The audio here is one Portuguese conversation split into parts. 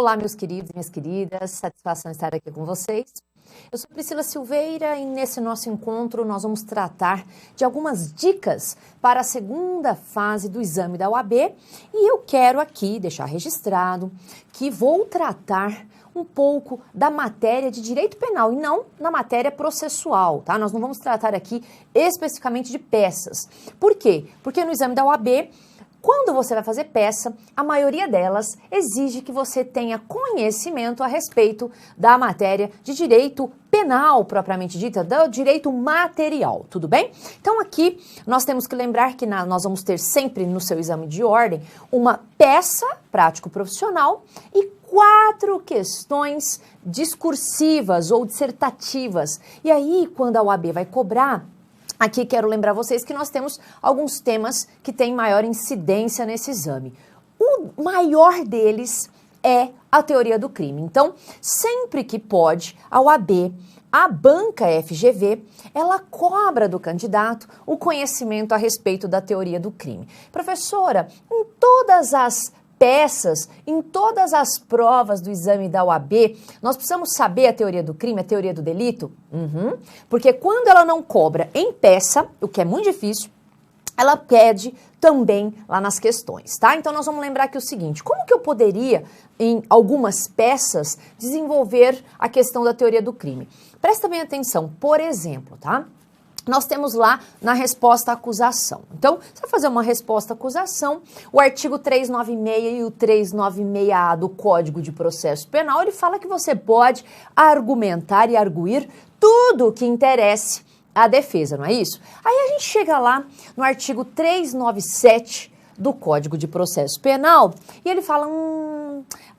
Olá, meus queridos e minhas queridas, satisfação estar aqui com vocês. Eu sou Priscila Silveira e nesse nosso encontro nós vamos tratar de algumas dicas para a segunda fase do exame da OAB e eu quero aqui deixar registrado que vou tratar um pouco da matéria de direito penal e não na matéria processual, tá? Nós não vamos tratar aqui especificamente de peças. Por quê? Porque no exame da OAB, quando você vai fazer peça, a maioria delas exige que você tenha conhecimento a respeito da matéria de direito penal, propriamente dita, do direito material, tudo bem? Então aqui nós temos que lembrar que nós vamos ter sempre no seu exame de ordem uma peça prático-profissional e 4 questões discursivas ou dissertativas. E aí, quando a OAB vai cobrar, aqui quero lembrar vocês que nós temos alguns temas que têm maior incidência nesse exame. O maior deles é a teoria do crime. Então, sempre que pode, a OAB, a banca FGV, ela cobra do candidato o conhecimento a respeito da teoria do crime. Professora, em todas as peças, em todas as provas do exame da OAB, nós precisamos saber a teoria do crime, a teoria do delito? Porque quando ela não cobra em peça, o que é muito difícil, ela pede também lá nas questões, tá? Então nós vamos lembrar aqui o seguinte, como que eu poderia, em algumas peças, desenvolver a questão da teoria do crime? Presta bem atenção, por exemplo, tá? Nós temos lá na resposta à acusação. Então, você vai fazer uma resposta à acusação, o artigo 396 e o 396A do Código de Processo Penal, ele fala que você pode argumentar e arguir tudo o que interesse à defesa, não é isso? Aí a gente chega lá no artigo 397 do Código de Processo Penal e ele fala,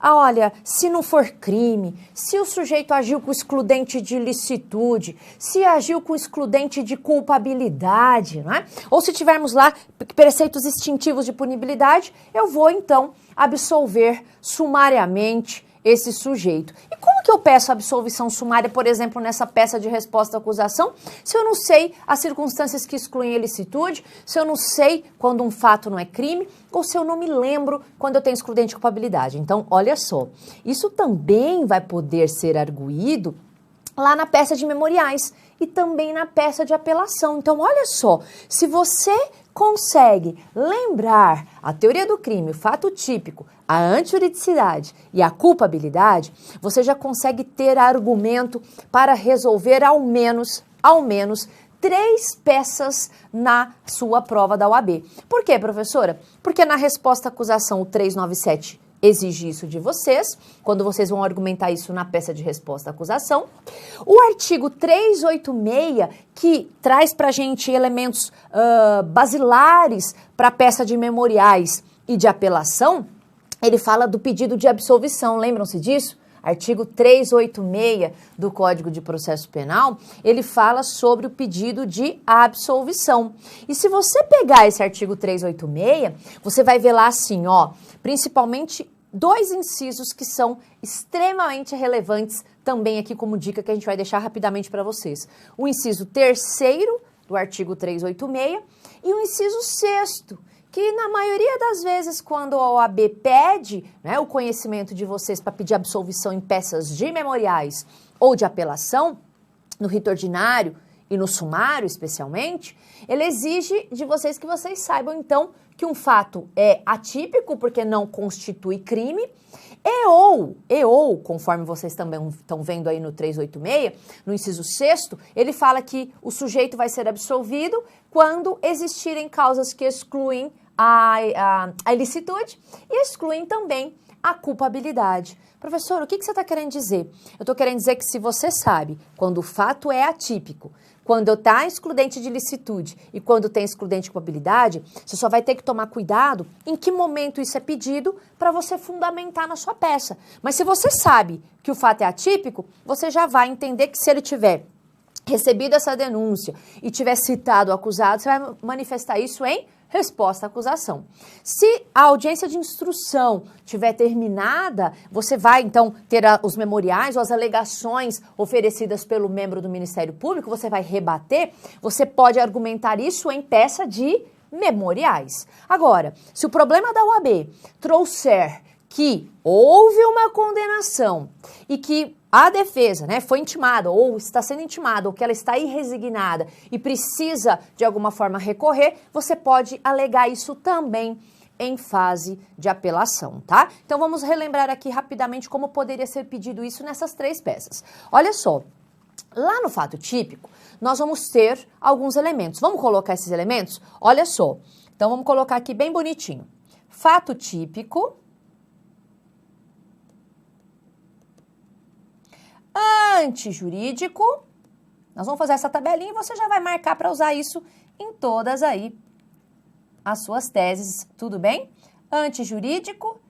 olha, se não for crime, se o sujeito agiu com excludente de licitude, se agiu com excludente de culpabilidade, não é? Ou se tivermos lá preceitos extintivos de punibilidade, eu vou então absolver sumariamente esse sujeito. E como que eu peço absolvição sumária, por exemplo, nessa peça de resposta à acusação, se eu não sei as circunstâncias que excluem a ilicitude, se eu não sei quando um fato não é crime, ou se eu não me lembro quando eu tenho excludente de culpabilidade? Então, olha só, isso também vai poder ser arguído lá na peça de memoriais e também na peça de apelação. Então, olha só, se você consegue lembrar a teoria do crime, o fato típico, a antijuridicidade e a culpabilidade, você já consegue ter argumento para resolver ao menos 3 peças na sua prova da OAB. Por quê, professora? Porque na resposta à acusação, o 397 exige isso de vocês, quando vocês vão argumentar isso na peça de resposta à acusação. O artigo 386, que traz para a gente elementos basilares para a peça de memoriais e de apelação, ele fala do pedido de absolvição, lembram-se disso? Artigo 386 do Código de Processo Penal, ele fala sobre o pedido de absolvição. E se você pegar esse artigo 386, você vai ver lá assim, ó, principalmente 2 incisos que são extremamente relevantes também aqui como dica que a gente vai deixar rapidamente para vocês. O inciso 3º do artigo 386 e o inciso 6º, que na maioria das vezes, quando a OAB pede, né, o conhecimento de vocês para pedir absolvição em peças de memoriais ou de apelação, no rito ordinário e no sumário especialmente, ele exige de vocês que vocês saibam, então, que um fato é atípico, porque não constitui crime, e ou, conforme vocês também estão vendo aí no 386, no inciso 6º, ele fala que o sujeito vai ser absolvido quando existirem causas que excluem a ilicitude e excluem também a culpabilidade. Professor, o que você está querendo dizer? Eu estou querendo dizer que se você sabe quando o fato é atípico, quando está excludente de licitude e quando tem excludente de culpabilidade, você só vai ter que tomar cuidado em que momento isso é pedido para você fundamentar na sua peça. Mas se você sabe que o fato é atípico, você já vai entender que se ele tiver recebido essa denúncia e tiver citado o acusado, você vai manifestar isso em resposta à acusação. Se a audiência de instrução tiver terminada, você vai, então, ter os memoriais ou as alegações oferecidas pelo membro do Ministério Público, você vai rebater, você pode argumentar isso em peça de memoriais. Agora, se o problema da OAB trouxer que houve uma condenação e que a defesa, né, foi intimada ou está sendo intimada ou que ela está irresignada e precisa de alguma forma recorrer, você pode alegar isso também em fase de apelação, tá? Então vamos relembrar aqui rapidamente como poderia ser pedido isso nessas três peças. Olha só, lá no fato típico, nós vamos ter alguns elementos. Vamos colocar esses elementos? Olha só, então vamos colocar aqui bem bonitinho. Fato típico, antijurídico, nós vamos fazer essa tabelinha e você já vai marcar para usar isso em todas aí as suas teses, tudo bem? Antijurídico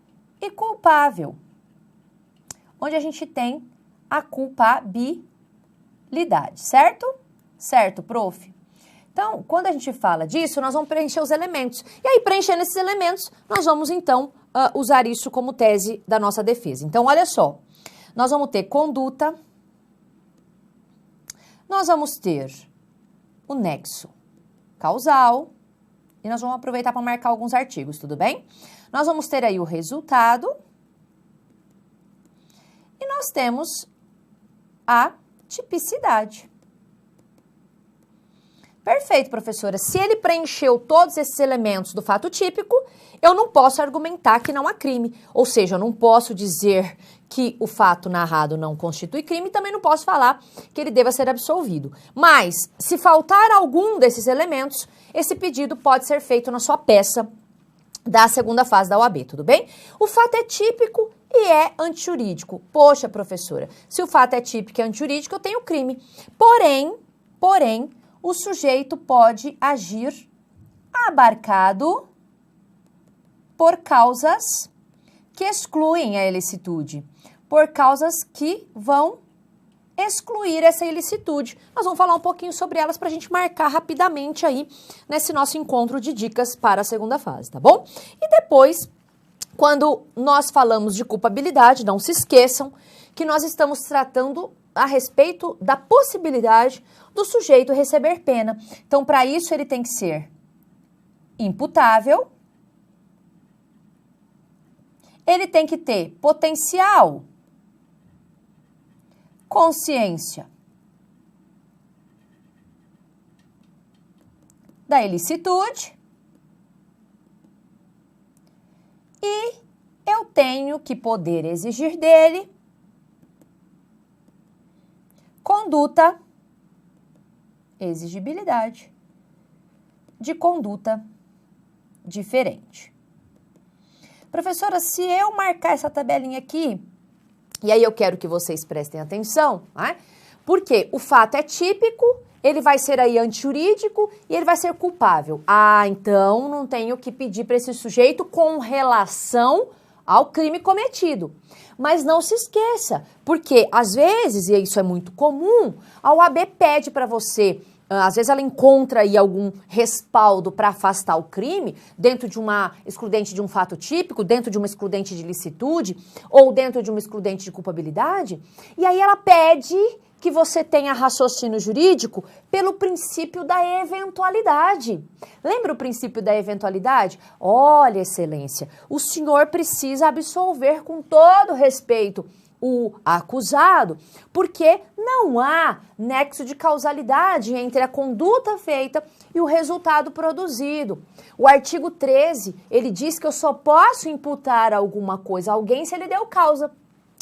e culpável, onde a gente tem a culpabilidade, certo? Certo, prof? Então, quando a gente fala disso, nós vamos preencher os elementos. E aí, preenchendo esses elementos, nós vamos, então, usar isso como tese da nossa defesa. Então, olha só, nós vamos ter conduta, nós vamos ter o nexo causal, e nós vamos aproveitar para marcar alguns artigos, tudo bem? Nós vamos ter aí o resultado, e nós temos a tipicidade. Perfeito, professora. Se ele preencheu todos esses elementos do fato típico, eu não posso argumentar que não há crime. Ou seja, eu não posso dizer que o fato narrado não constitui crime, também não posso falar que ele deva ser absolvido. Mas, se faltar algum desses elementos, esse pedido pode ser feito na sua peça da segunda fase da OAB, tudo bem? O fato é típico e é antijurídico. Poxa, professora, se o fato é típico e antijurídico, eu tenho crime. Porém, o sujeito pode agir abarcado por causas que excluem a ilicitude, por causas que vão excluir essa ilicitude. Nós vamos falar um pouquinho sobre elas para a gente marcar rapidamente aí nesse nosso encontro de dicas para a segunda fase, tá bom? E depois, quando nós falamos de culpabilidade, não se esqueçam que nós estamos tratando a respeito da possibilidade do sujeito receber pena. Então, para isso, ele tem que ser imputável, ele tem que ter potencial consciência da ilicitude e eu tenho que poder exigir dele conduta, exigibilidade de conduta diferente. Professora, se eu marcar essa tabelinha aqui, e aí eu quero que vocês prestem atenção, né? Porque o fato é típico, ele vai ser aí antijurídico e ele vai ser culpável. Ah, então não tenho que pedir para esse sujeito com relação ao crime cometido. Mas não se esqueça, porque às vezes, e isso é muito comum, a OAB pede para você, às vezes ela encontra aí algum respaldo para afastar o crime dentro de uma excludente de um fato típico, dentro de uma excludente de ilicitude ou dentro de uma excludente de culpabilidade, e aí ela pede que você tenha raciocínio jurídico pelo princípio da eventualidade. Lembra o princípio da eventualidade? Olha, excelência, o senhor precisa absolver com todo respeito o acusado, porque não há nexo de causalidade entre a conduta feita e o resultado produzido. O artigo 13, ele diz que eu só posso imputar alguma coisa a alguém se ele deu causa.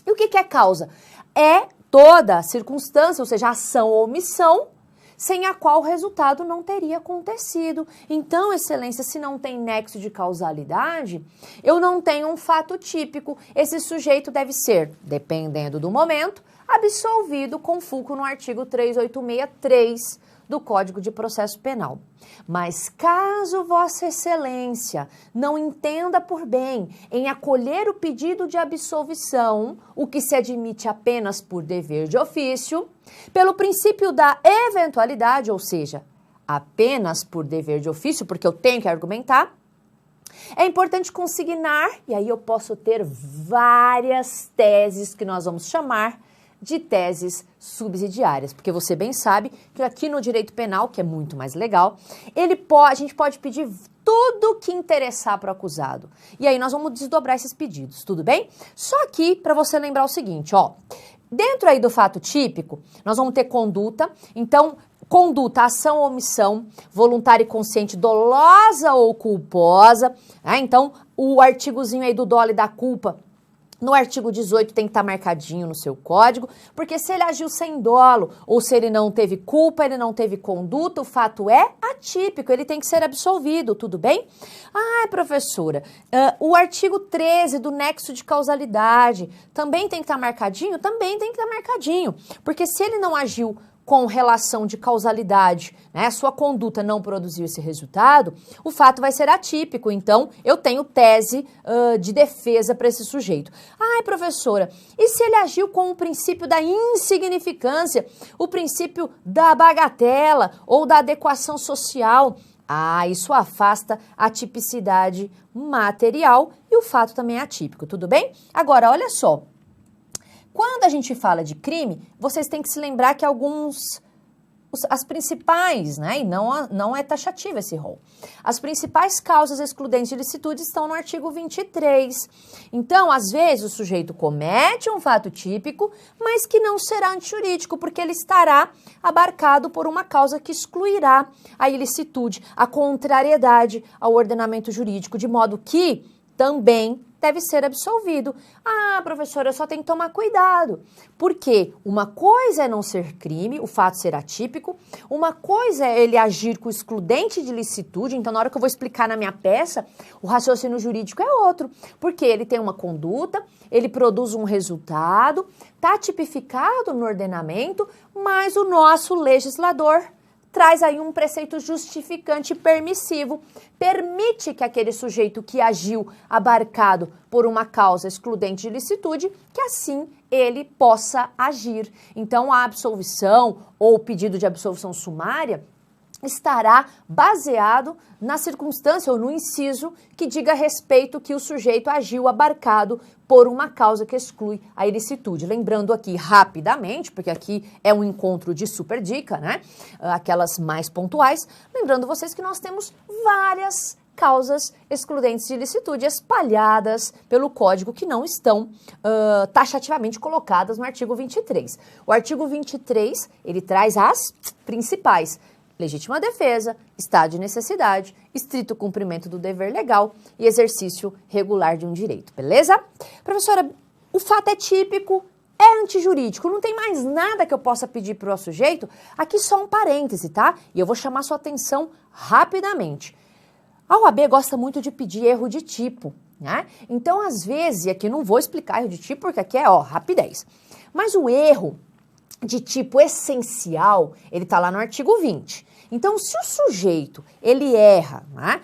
E o que é causa? É toda circunstância, ou seja, ação ou omissão, sem a qual o resultado não teria acontecido. Então, excelência, se não tem nexo de causalidade, eu não tenho um fato típico. Esse sujeito deve ser, dependendo do momento, absolvido com fulcro no artigo 3863 do Código de Processo Penal. Mas caso Vossa Excelência não entenda por bem em acolher o pedido de absolvição, o que se admite apenas por dever de ofício, pelo princípio da eventualidade, ou seja, apenas por dever de ofício, porque eu tenho que argumentar, é importante consignar, e aí eu posso ter várias teses que nós vamos chamar de teses subsidiárias, porque você bem sabe que aqui no direito penal, que é muito mais legal, a gente pode pedir tudo que interessar para o acusado. E aí nós vamos desdobrar esses pedidos, tudo bem? Só aqui para você lembrar o seguinte, ó, dentro aí do fato típico, nós vamos ter conduta, então conduta, ação ou omissão, voluntária e consciente, dolosa ou culposa, né? Então o artigozinho aí do dolo e da culpa, no artigo 18 tem que estar marcadinho no seu código, porque se ele agiu sem dolo, ou se ele não teve culpa, ele não teve conduta, o fato é atípico, ele tem que ser absolvido, tudo bem? Ah, professora, o artigo 13 do nexo de causalidade também tem que estar marcadinho? Também tem que estar marcadinho, porque se ele não agiu com relação de causalidade, né, sua conduta não produziu esse resultado, o fato vai ser atípico. Então, eu tenho tese de defesa para esse sujeito. Ai, professora, e se ele agiu com o princípio da insignificância, o princípio da bagatela ou da adequação social? Ah, isso afasta a tipicidade material e o fato também é atípico, tudo bem? Agora, olha só. Quando a gente fala de crime, vocês têm que se lembrar que as principais, né, e não é taxativo esse rol, as principais causas excludentes de licitude estão no artigo 23. Então, às vezes, o sujeito comete um fato típico, mas que não será antijurídico, porque ele estará abarcado por uma causa que excluirá a ilicitude, a contrariedade ao ordenamento jurídico, de modo que também deve ser absolvido. Ah, professora, eu só tenho que tomar cuidado. Porque uma coisa é não ser crime, o fato ser atípico, uma coisa é ele agir com excludente de licitude, então na hora que eu vou explicar na minha peça, o raciocínio jurídico é outro, porque ele tem uma conduta, ele produz um resultado, está tipificado no ordenamento, mas o nosso legislador traz aí um preceito justificante permissivo, permite que aquele sujeito que agiu abarcado por uma causa excludente de licitude, que assim ele possa agir. Então, a absolvição ou o pedido de absolvição sumária estará baseado na circunstância ou no inciso que diga a respeito que o sujeito agiu abarcado por uma causa que exclui a ilicitude. Lembrando aqui rapidamente, porque aqui é um encontro de super dica, né? Aquelas mais pontuais. Lembrando vocês que nós temos várias causas excludentes de ilicitude espalhadas pelo Código que não estão taxativamente colocadas no artigo 23. O artigo 23, ele traz as principais: legítima defesa, estado de necessidade, estrito cumprimento do dever legal e exercício regular de um direito, beleza? Professora, o fato é típico, é antijurídico, não tem mais nada que eu possa pedir para o sujeito? Aqui só um parêntese, tá? E eu vou chamar sua atenção rapidamente. A OAB gosta muito de pedir erro de tipo, né? Então, às vezes, e aqui não vou explicar erro de tipo, porque aqui é, rapidez. Mas o erro de tipo essencial, ele está lá no artigo 20. Então, se o sujeito, ele erra, né,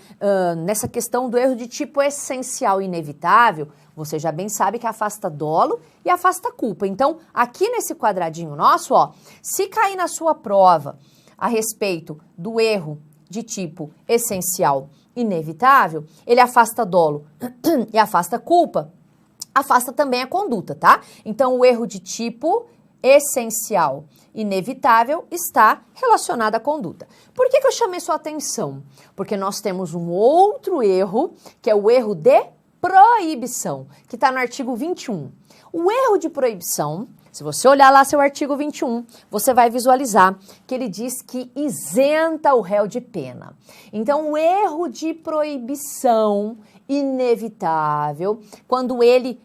nessa questão do erro de tipo essencial e inevitável, você já bem sabe que afasta dolo e afasta culpa. Então, aqui nesse quadradinho nosso, ó, se cair na sua prova a respeito do erro de tipo essencial inevitável, ele afasta dolo e afasta culpa, afasta também a conduta, tá? Então, o erro de tipo essencial inevitável está relacionado à conduta. Por que eu chamei sua atenção? Porque nós temos um outro erro, que é o erro de proibição, que está no artigo 21. O erro de proibição, se você olhar lá seu artigo 21, você vai visualizar que ele diz que isenta o réu de pena. Então, o erro de proibição inevitável, quando ele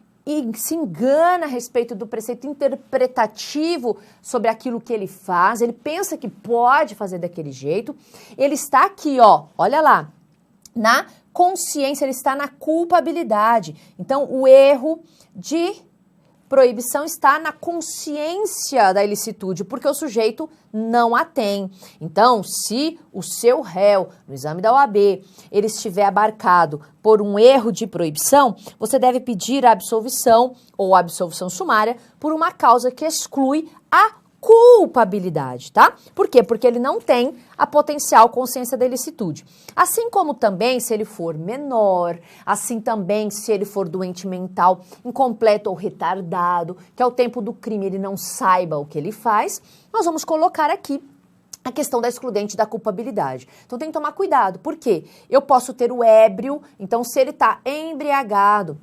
se engana a respeito do preceito interpretativo sobre aquilo que ele faz, ele pensa que pode fazer daquele jeito, ele está aqui, ó, olha lá, na consciência, ele está na culpabilidade. Então, o erro de proibição está na consciência da ilicitude, porque o sujeito não a tem. Então, se o seu réu, no exame da OAB, ele estiver abarcado por um erro de proibição, você deve pedir a absolvição ou a absolvição sumária por uma causa que exclui a culpabilidade, tá? Por quê? Porque ele não tem a potencial consciência da ilicitude. Assim como também se ele for menor, assim também se ele for doente mental, incompleto ou retardado, que ao tempo do crime ele não saiba o que ele faz, nós vamos colocar aqui a questão da excludente da culpabilidade. Então tem que tomar cuidado. Por quê? Eu posso ter o ébrio, então se ele está embriagado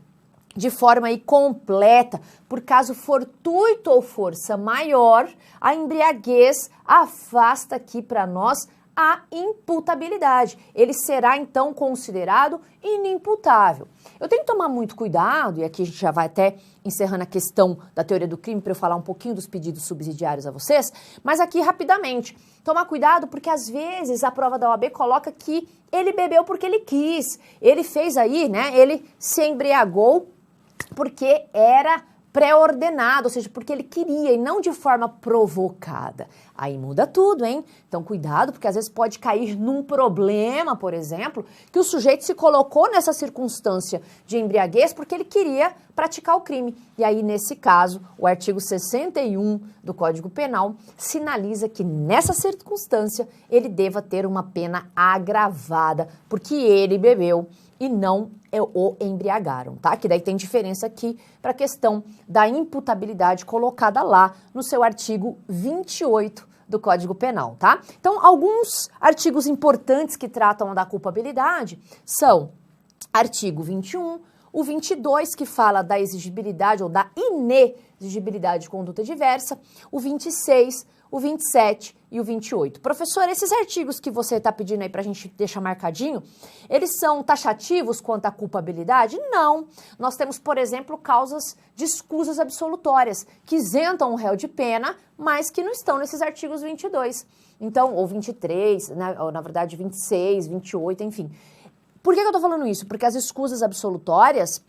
de forma aí completa, por caso fortuito ou força maior, a embriaguez afasta aqui para nós a imputabilidade. Ele será então considerado inimputável. Eu tenho que tomar muito cuidado, e aqui a gente já vai até encerrando a questão da teoria do crime para eu falar um pouquinho dos pedidos subsidiários a vocês, mas aqui rapidamente, tomar cuidado porque às vezes a prova da OAB coloca que ele bebeu porque ele quis, ele fez aí, né, ele se embriagou porque era pré-ordenado, ou seja, porque ele queria e não de forma provocada. Aí muda tudo, hein? Então cuidado, porque às vezes pode cair num problema, por exemplo, que o sujeito se colocou nessa circunstância de embriaguez porque ele queria praticar o crime. E aí, nesse caso, o artigo 61 do Código Penal sinaliza que nessa circunstância ele deva ter uma pena agravada, porque ele bebeu e não o embriagaram, tá? Que daí tem diferença aqui para a questão da imputabilidade colocada lá no seu artigo 28 do Código Penal, tá? Então, alguns artigos importantes que tratam da culpabilidade são artigo 21, o 22, que fala da exigibilidade ou da inexigibilidade de conduta diversa, o 26, o 27 e o 28. Professor, esses artigos que você está pedindo aí para a gente deixar marcadinho, eles são taxativos quanto à culpabilidade? Não. Nós temos, por exemplo, causas de escusas absolutórias, que isentam o réu de pena, mas que não estão nesses artigos 22. Então, ou 23, né, ou na verdade 26, 28, enfim. Por que eu estou falando isso? Porque as escusas absolutórias,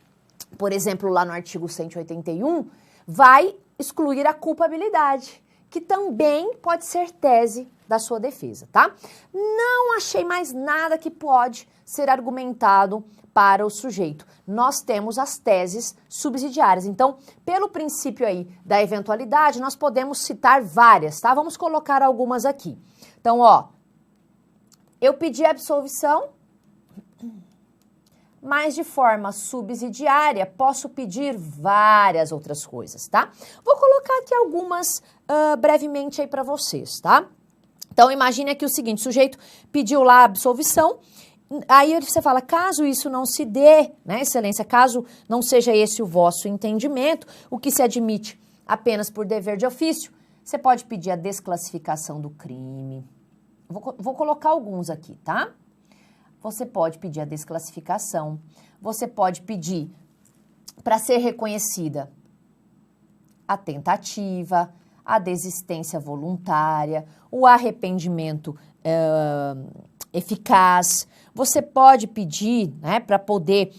por exemplo, lá no artigo 181, vai excluir a culpabilidade, que também pode ser tese da sua defesa, tá? Não achei mais nada que pode ser argumentado para o sujeito. Nós temos as teses subsidiárias. Então, pelo princípio aí da eventualidade, nós podemos citar várias, tá? Vamos colocar algumas aqui. Então, ó, eu pedi absolvição, mas de forma subsidiária posso pedir várias outras coisas, tá? Vou colocar aqui algumas brevemente aí para vocês, tá? Então, imagine aqui o seguinte, o sujeito pediu lá a absolvição, aí você fala, caso isso não se dê, né, excelência, caso não seja esse o vosso entendimento, o que se admite apenas por dever de ofício, você pode pedir a desclassificação do crime. Vou colocar alguns aqui, tá? Você pode pedir a desclassificação, você pode pedir para ser reconhecida a tentativa, a desistência voluntária, o arrependimento eficaz. Você pode pedir, né, para poder,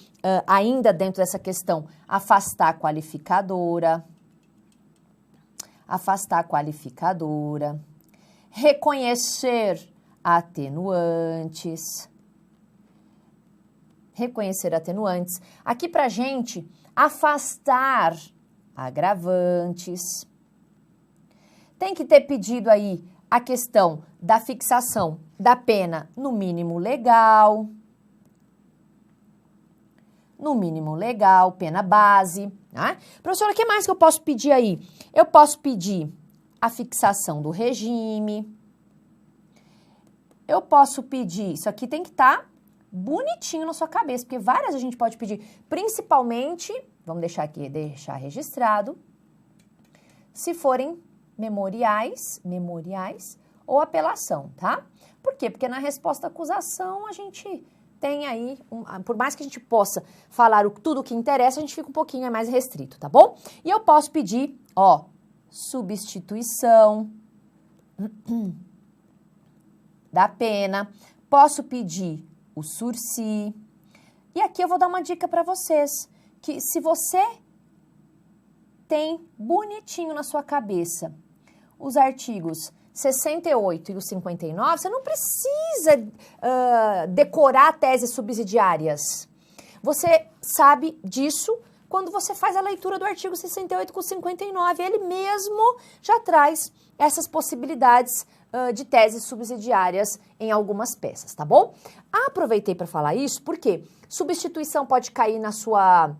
ainda dentro dessa questão, afastar a qualificadora, reconhecer atenuantes. Aqui pra gente, afastar agravantes. Tem que ter pedido aí a questão da fixação da pena no mínimo legal. Pena base. Né? Professora, o que mais que eu posso pedir aí? Eu posso pedir a fixação do regime. Eu posso pedir, isso aqui tem que estar bonitinho na sua cabeça, porque várias a gente pode pedir, principalmente, vamos deixar aqui, deixar registrado, se forem memoriais ou apelação, tá? Por quê? Porque na resposta à acusação a gente tem aí, por mais que a gente possa falar tudo o que interessa, a gente fica um pouquinho mais restrito, tá bom? E eu posso pedir, ó, substituição da pena, posso pedir o sursi. E aqui eu vou dar uma dica para vocês, que se você tem bonitinho na sua cabeça os artigos 68 e o 59, você não precisa decorar teses subsidiárias. Você sabe disso quando você faz a leitura do artigo 68 com 59. Ele mesmo já traz essas possibilidades de teses subsidiárias em algumas peças, tá bom? Aproveitei para falar isso porque substituição pode cair na sua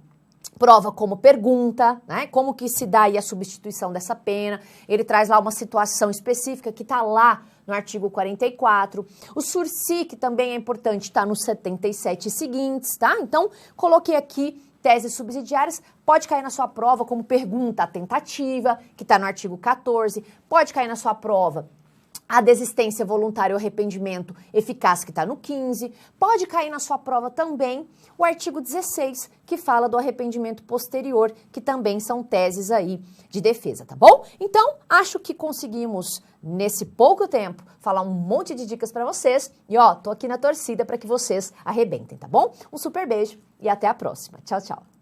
prova como pergunta, né? Como que se dá aí a substituição dessa pena. Ele traz lá uma situação específica que está lá no artigo 44. O sursi, que também é importante, está nos 77 seguintes, tá? Então, coloquei aqui teses subsidiárias, pode cair na sua prova como pergunta a tentativa, que está no artigo 14, pode cair na sua prova a desistência voluntária ou arrependimento eficaz, que está no 15. Pode cair na sua prova também o artigo 16, que fala do arrependimento posterior, que também são teses aí de defesa, tá bom? Então, acho que conseguimos, nesse pouco tempo, falar um monte de dicas para vocês. E ó, tô aqui na torcida para que vocês arrebentem, tá bom? Um super beijo e até a próxima. Tchau, tchau.